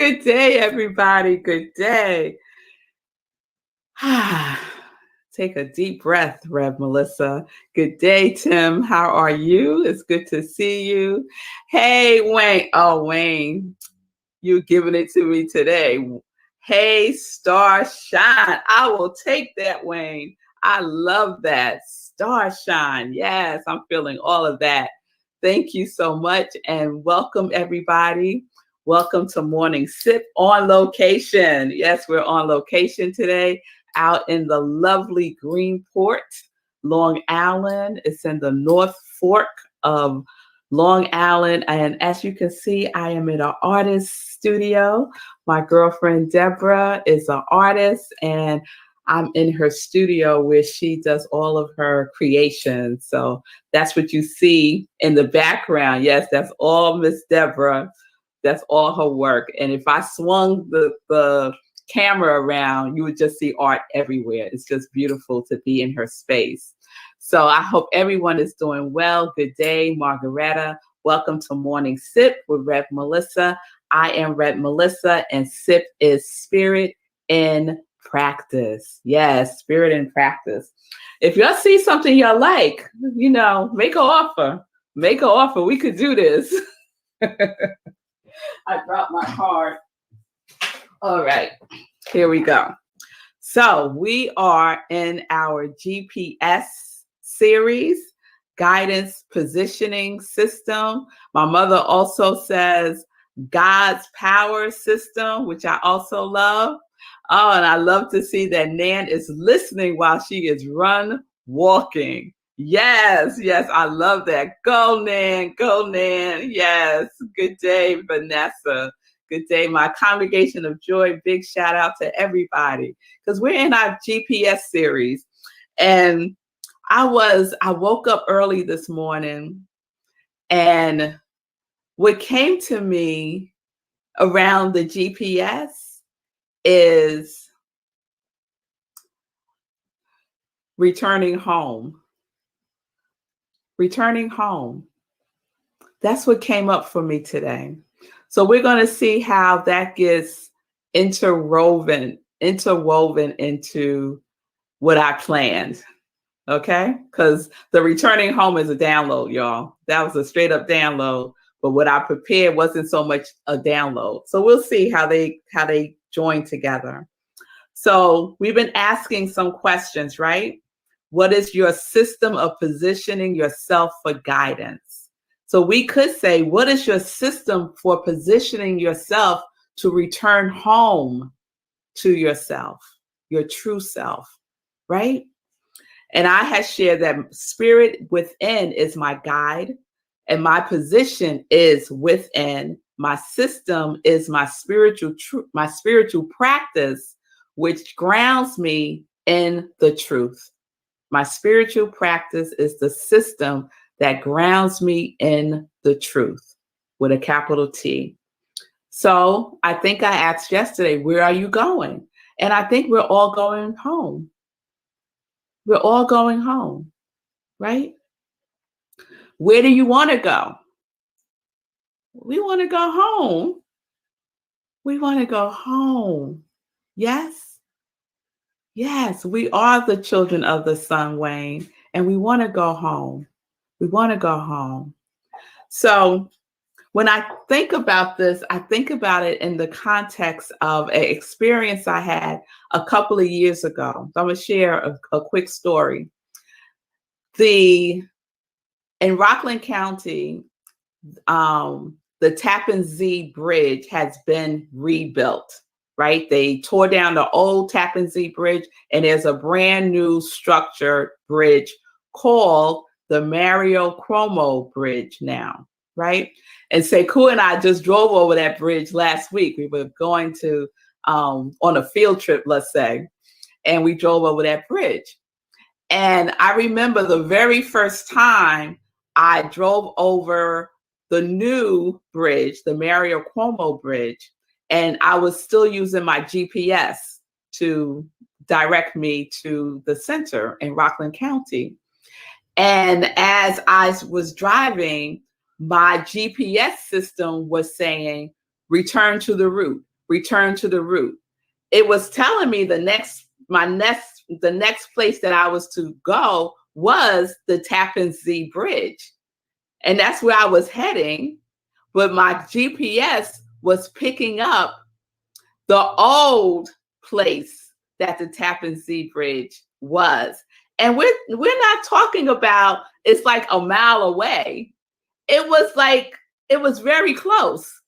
Good day, everybody. Good day. Take a deep breath, Rev Melissa. Good day, Tim. How are you? It's good to see you. Hey, Wayne. Oh, Wayne, you're giving it to me today. Hey, Star Shine. I will take that, Wayne. I love that. Star Shine. Yes, I'm feeling all of that. Thank you so much, and welcome, everybody. Welcome to Morning Sip on location. Yes, we're on location today out in the lovely Greenport, Long Island. It's in the North Fork of Long Island. And as you can see, I am in an artist studio. My girlfriend, Deborah, is an artist, and I'm in her studio where she does all of her creations. So that's what you see in the background. Yes, that's all Miss Deborah. That's all her work. And if I swung the camera around, you would just see art everywhere. It's just beautiful to be in her space. So I hope everyone is doing well. Good day, Margaretta. Welcome to Morning Sip with Rev Melissa. I am Rev Melissa, and Sip is Spirit in Practice. Yes, Spirit in Practice. If y'all see something y'all like, make an offer. Make an offer. We could do this. I dropped my card. All right, here we go. So we are in our GPS series, Guidance Positioning System. My mother also says God's Power System, which I also love. Oh, and I love to see that Nan is listening while she is walking. Yes, I love that. Go, Nan. Yes, good day, Vanessa. Good day, my congregation of joy. Big shout out to everybody because we're in our GPS series. And I woke up early this morning, and what came to me around the GPS is returning home. Returning home. That's what came up for me today. So we're going to see how that gets interwoven into what I planned. Okay? Because the returning home is a download, y'all. That was a straight up download. But what I prepared wasn't so much a download. So we'll see how they join together. So we've been asking some questions, right? What is your system of positioning yourself for guidance? So we could say, what is your system for positioning yourself to return home to yourself, your true self, right? And I have shared that spirit within is my guide, and my position is within. My system is my spiritual practice, which grounds me in the truth. My spiritual practice is the system that grounds me in the truth with a capital T. So I think I asked yesterday, where are you going? And I think we're all going home. We're all going home, right? Where do you want to go? We want to go home. We want to go home. Yes? Yes, we are the children of the sun, Wayne, and we want to go home. We want to go home. So when I think about this, I think about it in the context of an experience I had a couple of years ago. So I'm going to share a quick story. In Rockland County, the Tappan Zee Bridge has been rebuilt. Right? They tore down the old Tappan Zee Bridge, and there's a brand new structured bridge called the Mario Cuomo Bridge now, right? And Sekou and I just drove over that bridge last week. We were going to on a field trip, let's say, and we drove over that bridge. And I remember the very first time I drove over the new bridge, the Mario Cuomo Bridge, and I was still using my GPS to direct me to the center in Rockland County. And as I was driving, my GPS system was saying, return to the route, return to the root. It was telling me the next place that I was to go was the Tappan Zee Bridge. And that's where I was heading. But my GPS was picking up the old place that the Tappan Zee Bridge was. And we're not talking about it's like a mile away. It was very close.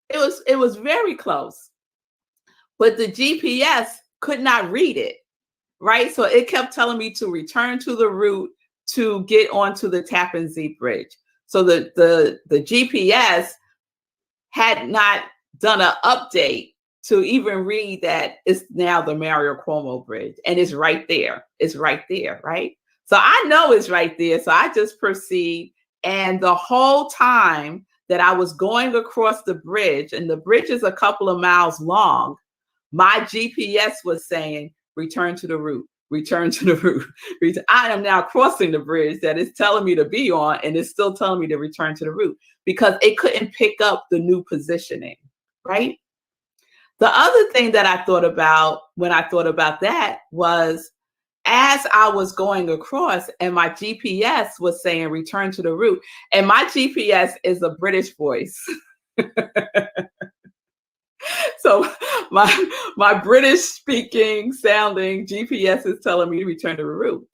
It was very close. But the GPS could not read it, right? So it kept telling me to return to the route to get onto the Tappan Zee Bridge. So the GPS had not done an update to even read that it's now the Mario Cuomo Bridge, and it's right there. It's right there, right? So I know it's right there. So I just proceed, and the whole time that I was going across the bridge, and the bridge is a couple of miles long, my GPS was saying, return to the route, return to the route. I am now crossing the bridge that it's telling me to be on, and it's still telling me to return to the route because it couldn't pick up the new positioning, right? The other thing that I thought about when I thought about that was as I was going across and my GPS was saying return to the route, and my GPS is a British voice. So my British speaking sounding GPS is telling me to return to the route.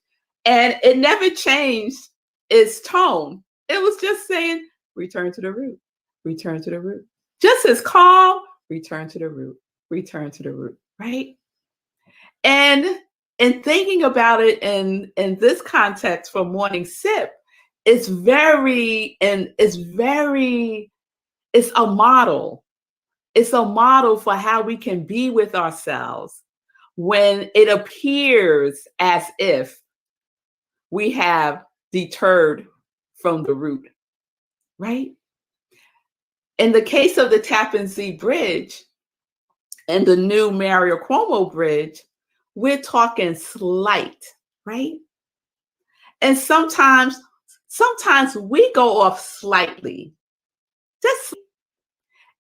And it never changed its tone. It was just saying, return to the route, return to the route. Just as calm, return to the route, return to the route, right? And in thinking about it in this context for morning sip, it's a model. It's a model for how we can be with ourselves when it appears as if we have deterred from the root, right? In the case of the Tappan Zee Bridge and the new Mario Cuomo Bridge, we're talking slight, right? And sometimes we go off slightly.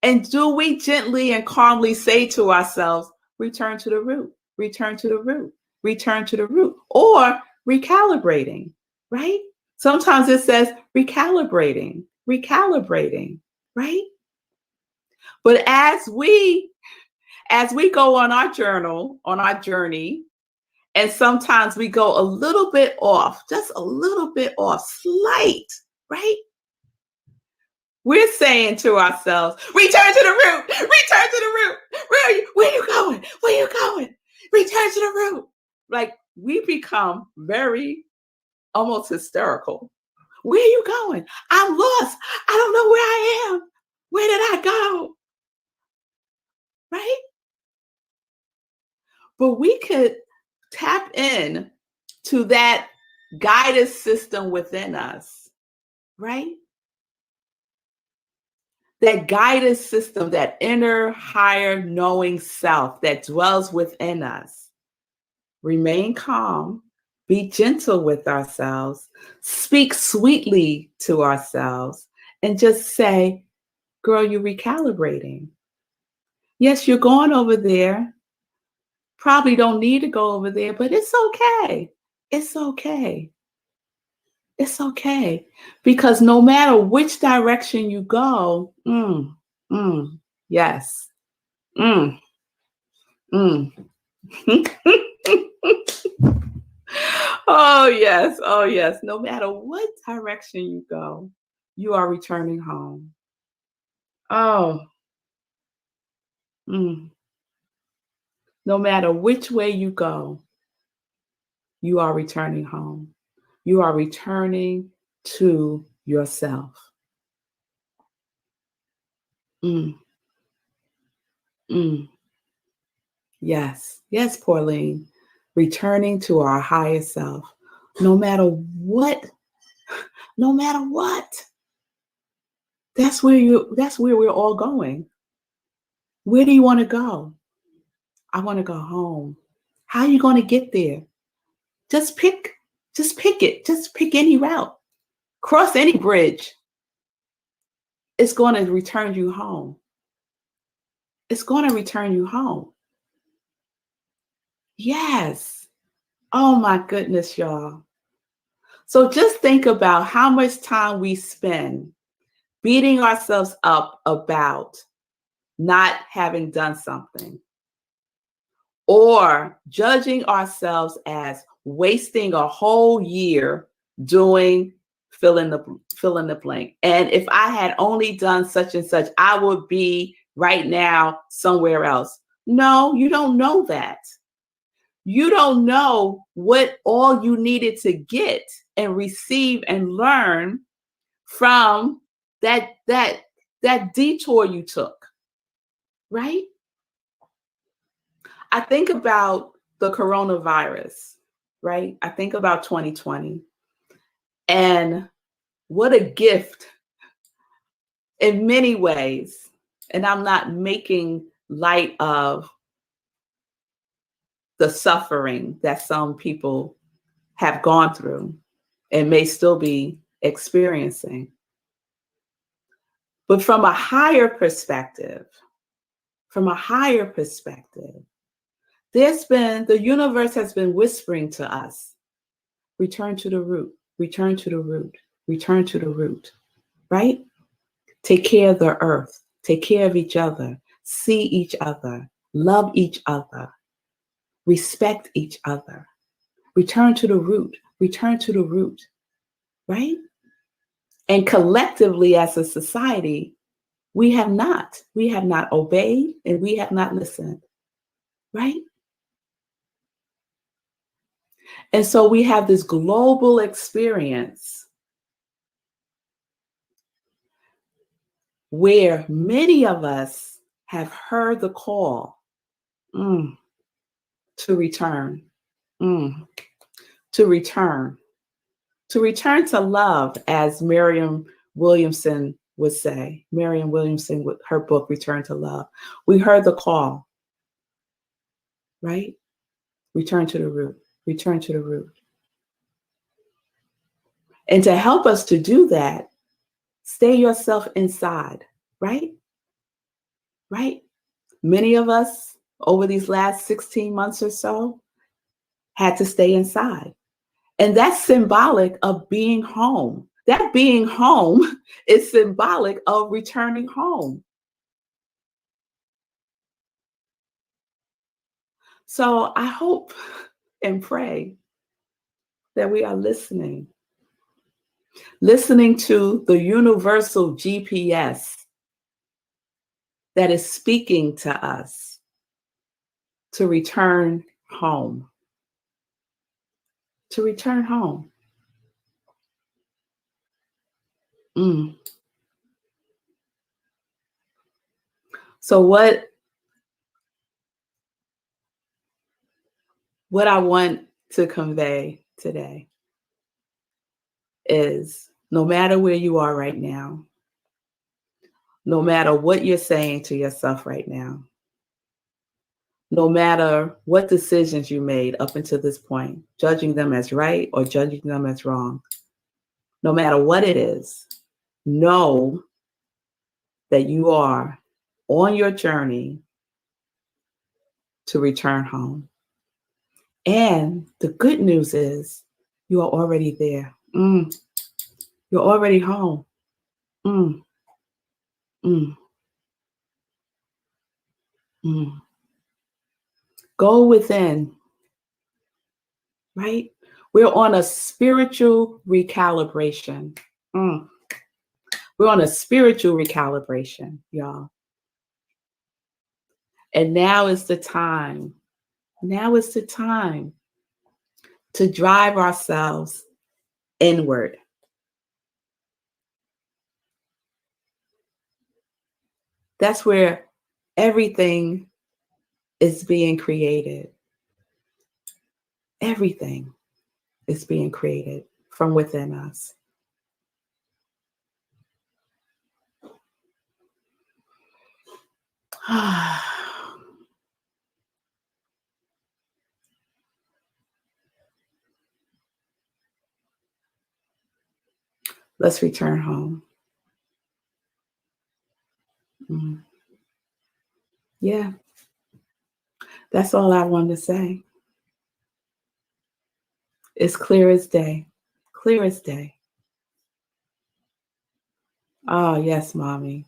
And do we gently and calmly say to ourselves, return to the root, return to the root, return to the root, or recalibrating, right? Sometimes it says recalibrating, recalibrating, right? But as we go on our journey, and sometimes we go a little bit off, just a little bit off, slight, right? We're saying to ourselves, return to the root, return to the root. Where are you? Where are you going? Where are you going? Return to the root. Like we become very almost hysterical. Where are you going? I'm lost. I don't know where I am. Where did I go? Right? But we could tap in to that guidance system within us, right? That guidance system, that inner higher knowing self that dwells within us. Remain calm, be gentle with ourselves, speak sweetly to ourselves, and just say, girl, you're recalibrating. Yes, you're going over there. Probably don't need to go over there, but it's okay. It's okay. It's okay. Because no matter which direction you go, yes. Oh, yes. Oh, yes. No matter what direction you go, you are returning home. Oh. No matter which way you go, you are returning home. You are returning to yourself. Yes. Yes, Pauline. Returning to our higher self. No matter what. That's where we're all going. Where do you want to go? I want to go home. How are you going to get there? Just pick it. Just pick any route. Cross any bridge. It's going to return you home. it's going to return you home. Yes. Oh my goodness, y'all. So just think about how much time we spend beating ourselves up about not having done something, or judging ourselves as wasting a whole year doing fill in the blank. And if I had only done such and such, I would be right now somewhere else. No, you don't know that. You don't know what all you needed to get and receive and learn from that detour you took, right? I think about the coronavirus, right? I think about 2020 and what a gift in many ways. And I'm not making light of the suffering that some people have gone through and may still be experiencing. But from a higher perspective, the universe has been whispering to us, return to the root, return to the root, return to the root, right? Take care of the earth, take care of each other, see each other, love each other, respect each other, return to the root, right? And collectively as a society, we have not obeyed and we have not listened, right? And so we have this global experience where many of us have heard the call to return, to return to love, as Mariam Williamson would say. Mariam Williamson, with her book, Return to Love. We heard the call, right? Return to the root, return to the root. And to help us to do that, stay yourself inside, right? Right? Many of us over these last 16 months or so had to stay inside. And that's symbolic of being home. That being home is symbolic of returning home. So I hope and pray that we are listening to the universal GPS that is speaking to us to return home. To return home. So what I want to convey today is, no matter where you are right now, no matter what you're saying to yourself right now, no matter what decisions you made up until this point, judging them as right or judging them as wrong, no matter what it is, know that you are on your journey to return home. And the good news is you are already there. You're already home. Go within, right? We're on a spiritual recalibration. We're on a spiritual recalibration, y'all. And now is the time. Now is the time to drive ourselves inward. That's where everything is being created. Everything is being created from within us. Let's return home. Yeah, that's all I wanted to say. It's clear as day. Clear as day. Oh, yes, mommy.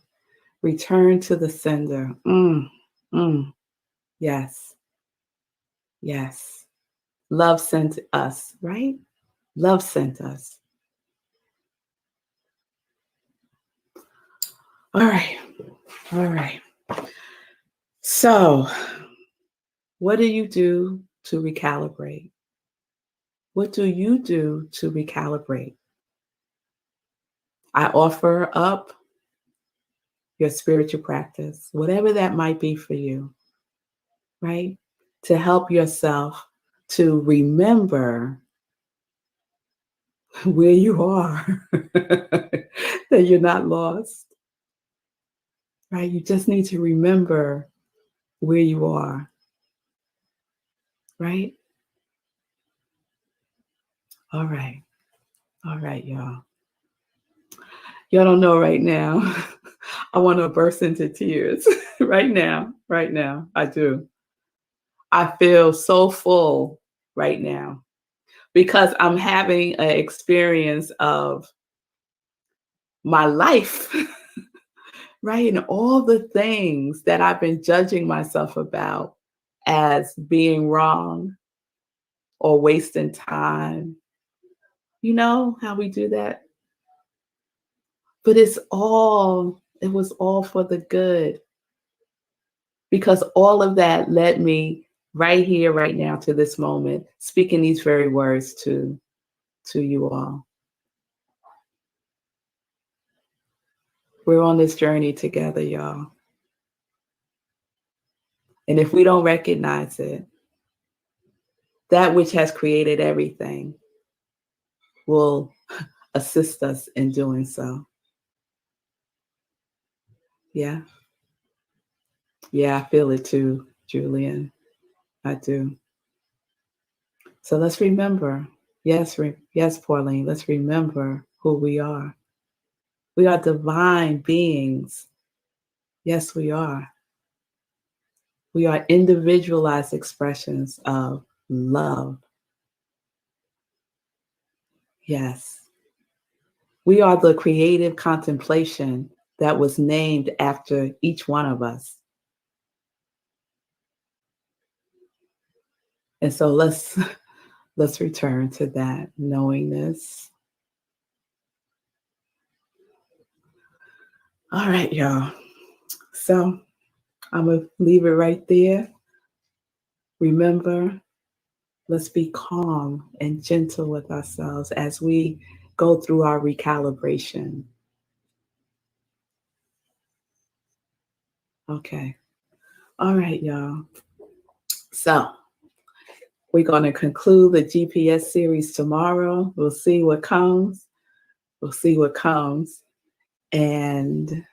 Return to the sender. Yes. Yes. Love sent us, right? Love sent us. All right. All right. So, what do you do to recalibrate? What do you do to recalibrate? I offer up your spiritual practice, whatever that might be for you, right? To help yourself to remember where you are, that you're not lost, right? You just need to remember where you are, right? All right. All right, y'all. Y'all don't know right now. I want to burst into tears right now. Right now. I do. I feel so full right now because I'm having an experience of my life, right? And all the things that I've been judging myself about as being wrong or wasting time. You know how we do that? But it was all for the good because all of that led me right here, right now to this moment, speaking these very words to you all. We're on this journey together, y'all. And if we don't recognize it, that which has created everything will assist us in doing so. Yeah. Yeah, I feel it too, Julian. I do. So let's remember. Yes, yes, Pauline, let's remember who we are. We are divine beings. Yes, we are. We are individualized expressions of love. Yes. We are the creative contemplation that was named after each one of us. And so let's return to that knowingness. All right, y'all. So I'm going to leave it right there. Remember, let's be calm and gentle with ourselves as we go through our recalibration. Okay. All right, y'all. So we're going to conclude the GPS series tomorrow. We'll see what comes. We'll see what comes. And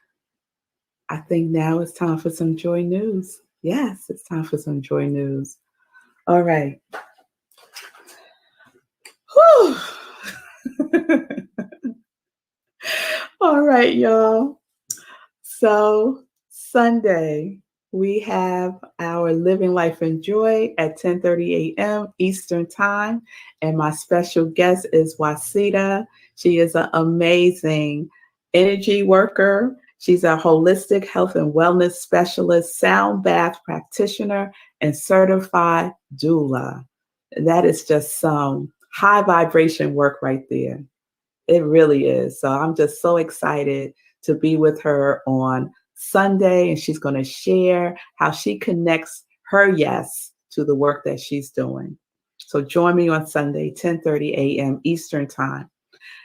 I think now it's time for some joy news. Yes, it's time for some joy news. All right. Whew. All right, y'all. So Sunday, we have our Living Life in Joy at 10:30 a.m. Eastern Time. And my special guest is Wasita. She is an amazing energy worker. She's a holistic health and wellness specialist, sound bath practitioner, and certified doula. That is just some high vibration work right there. It really is. So I'm just so excited to be with her on Sunday, and she's going to share how she connects her yes to the work that she's doing. So join me on Sunday, 10:30 a.m. Eastern Time.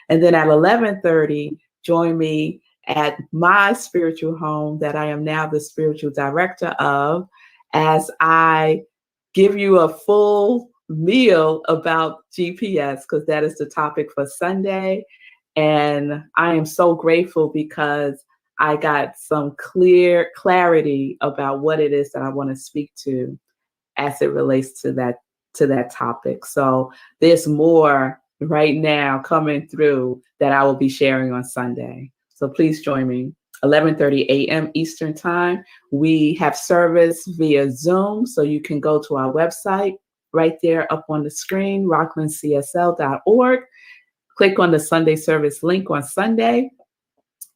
And then at 11:30, join me at my spiritual home that I am now the spiritual director of, as I give you a full meal about GPS, because that is the topic for Sunday. And I am so grateful because I got some clarity about what it is that I want to speak to as it relates to that topic. So there's more right now coming through that I will be sharing on Sunday. So please join me 11:30 a.m. Eastern Time. We have service via Zoom, so you can go to our website right there up on the screen, rocklandcsl.org. Click on the Sunday service link on Sunday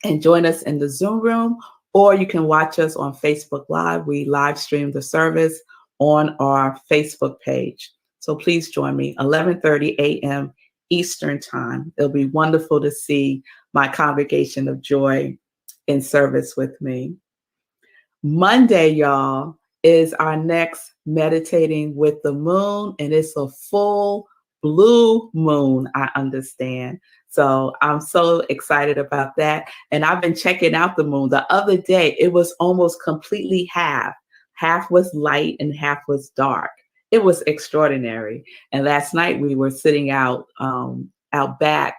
and join us in the Zoom room, or you can watch us on Facebook Live. We live stream the service on our Facebook page. So please join me, 11:30 a.m. Eastern Time. It'll be wonderful to see my congregation of joy in service with me. Monday, y'all, is our next Meditating with the Moon, and it's a full blue moon, I understand. So I'm so excited about that. And I've been checking out the moon. The other day, it was almost completely half. Half was light and half was dark. It was extraordinary. And last night we were sitting out back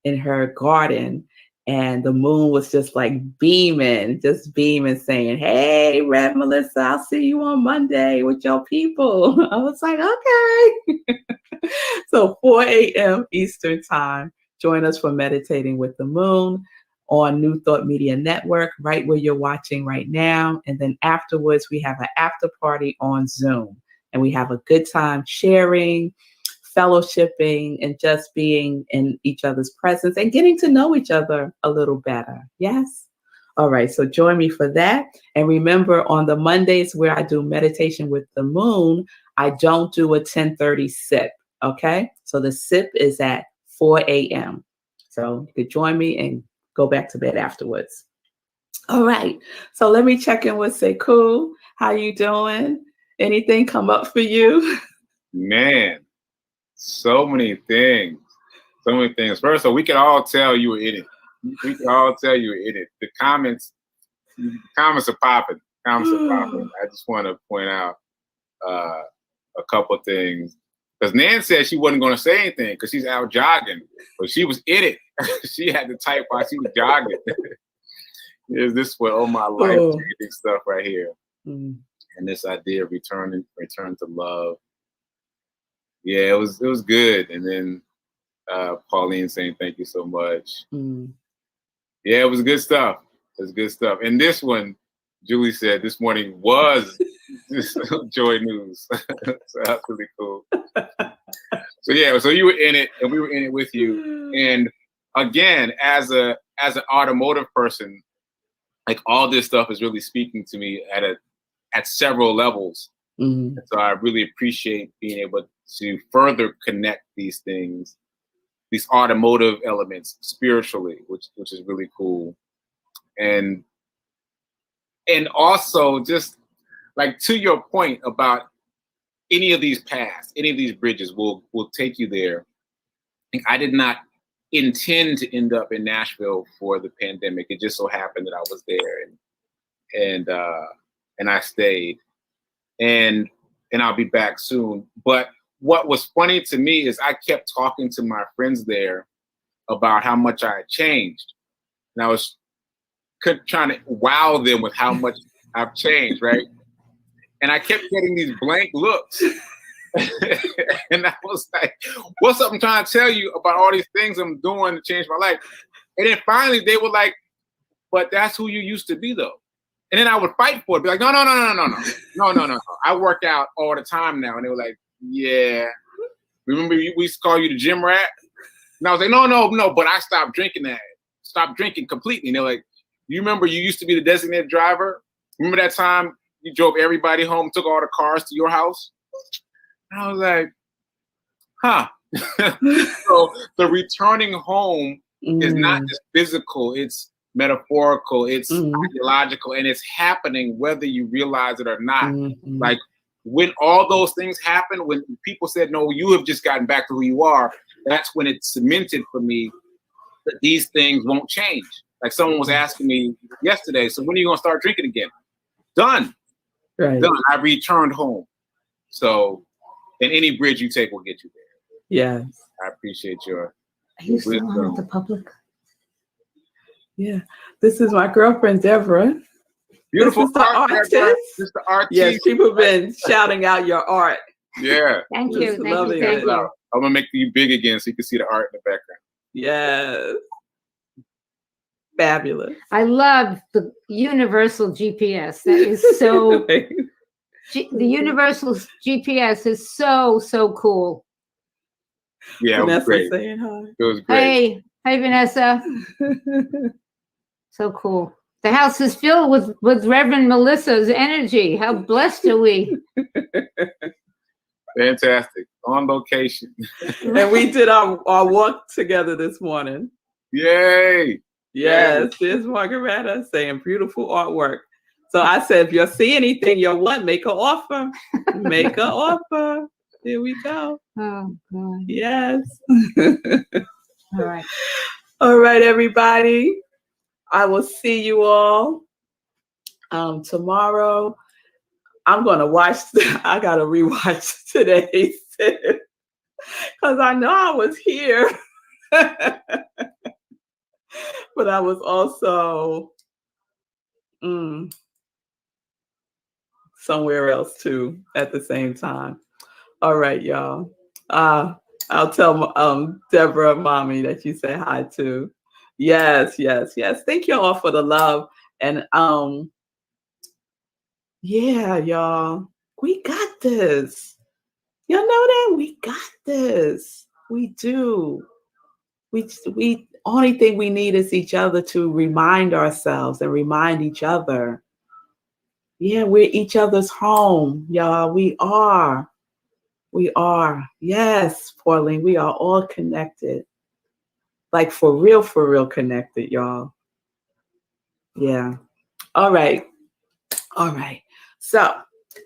in her garden, and the moon was just like beaming, saying, "Hey, Rev Melissa, I'll see you on Monday with your people." I was like, okay. So 4 a.m. Eastern Time, join us for Meditating with the Moon on New Thought Media Network, right where you're watching right now. And then afterwards, we have an after party on Zoom. And we have a good time sharing, fellowshipping, and just being in each other's presence and getting to know each other a little better. Yes? All right, so join me for that. And remember, on the Mondays where I do Meditation with the Moon, I don't do a 10:30 sip, okay? So the sip is at 4 a.m. So you could join me and go back to bed afterwards. All right, so let me check in with Sekou. How you doing? Anything come up for you? Man, so many things. First of all, we can all tell you were in it. We can all tell you were in it. The comments are popping. I just want to point out a couple things. Because Nan said she wasn't going to say anything because she's out jogging, but she was in it. She had to type while she was jogging. Is this for all my life changing stuff right here? Mm. And this idea of return to love. Yeah, it was good. And then Pauline saying thank you so much. Mm. Yeah, it was good stuff. And this one, Julie said this morning was just joy news. So that's really cool. So yeah, so you were in it and we were in it with you. And again, as an automotive person, like all this stuff is really speaking to me at several levels. Mm-hmm. So I really appreciate being able to further connect these things, these automotive elements spiritually, which is really cool. And also just like to your point about any of these paths, any of these bridges will take you there. I did not intend to end up in Nashville for the pandemic. It just so happened that I was there and I stayed. And I'll be back soon. But what was funny to me is I kept talking to my friends there about how much I had changed. And I was trying to wow them with how much I've changed, right? And I kept getting these blank looks. And I was like, what's up? I'm trying to tell you about all these things I'm doing to change my life. And then finally they were like, but that's who you used to be though. And then I would fight for it, be like, no. I work out all the time now. And they were like, yeah. Remember we used to call you the gym rat? And I was like, no, but I stopped drinking completely. And they're like, you remember you used to be the designated driver? Remember that time you drove everybody home, took all the cars to your house? And I was like, huh. So the returning home is not just physical, it's metaphorical, it's ideological, and it's happening whether you realize it or not. Mm-hmm. Like when all those things happen, when people said, no, you have just gotten back to who you are, that's when it cemented for me that these things won't change. Like someone was asking me yesterday, so when are you gonna start drinking again? Done. Right. Done. I returned home. So, and any bridge you take will get you there. Yes. I appreciate your Are you still on with the public? Yeah. This is my girlfriend, Deborah. Beautiful. This is the artist. This the artist. Yes, people have been shouting out your art. Yeah. Thank you. Thank you. I'm going to make you big again so you can see the art in the background. Yes. Fabulous. I love the universal GPS. That is so. The universal GPS is so cool. Yeah, it was Vanessa great. saying hi. It was great. Hey, Vanessa. So cool. The house is filled with Reverend Melissa's energy. How blessed are we? Fantastic. On location. And we did our walk together this morning. Yay. Yes, there's Margaretta saying beautiful artwork. So I said, if you see anything you want, make an offer. Make an offer. Here we go. Oh, God. Yes. All right. All right, everybody. I will see you all tomorrow. I'm going to watch. I got to rewatch today's because I know I was here. But I was also somewhere else too at the same time. All right, y'all. I'll tell Deborah, mommy, that you say hi to. Yes. Thank you all for the love. And yeah, y'all, we got this. Y'all know that? We got this. We do. We only thing we need is each other to remind ourselves and remind each other. Yeah, we're each other's home, y'all. We are. Yes, Pauline, we are all connected. Like for real connected, y'all. Yeah. All right. So,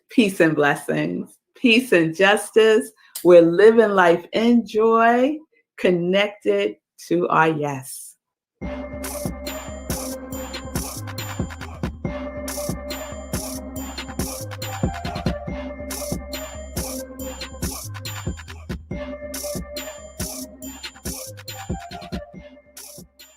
peace and blessings. Peace and justice. We're living life in joy, connected to our yes.